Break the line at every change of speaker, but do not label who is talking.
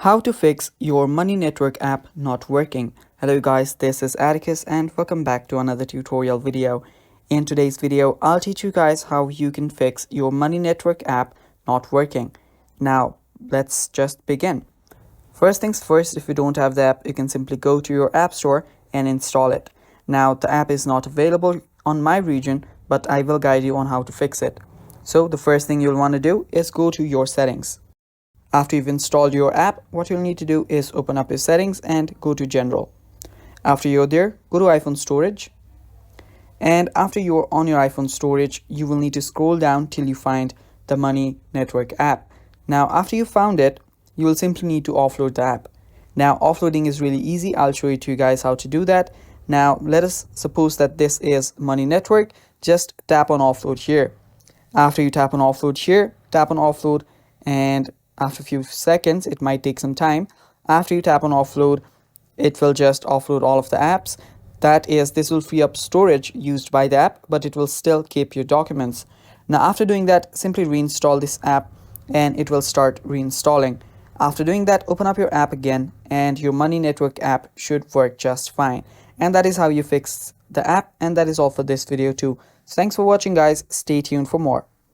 How to fix your money network app not working. Hello guys, this is Atticus and welcome back to another tutorial video. In today's video, I'll teach you guys how you can fix your money network app not working. Now, let's just begin. First things first, if you don't have the app, you can simply go to your app store and install it. Now, the app is not available on my region, but I will guide you on how to fix it. So the first thing you'll want to do is go to your settings. After you've installed your app, what you'll need to do is open up your settings and go to General. After you're there, go to iPhone Storage. And after you're on your iPhone Storage, you will need to scroll down till you find the Money Network app. Now, after you found it, you will simply need to offload the app. Now, offloading is really easy. I'll show you to you guys how to do that. Now, let us suppose that this is Money Network. Just tap on offload here. After you tap on offload here, tap on offload, and after a few seconds, it might take some time. After you tap on offload, it will just offload all of the apps. That is, this will free up storage used by the app, but it will still keep your documents. Now, after doing that, simply reinstall this app and it will start reinstalling. After doing that, open up your app again and your Money Network app should work just fine. And that is how you fix the app, and that is all for this video too. So thanks for watching guys. Stay tuned for more.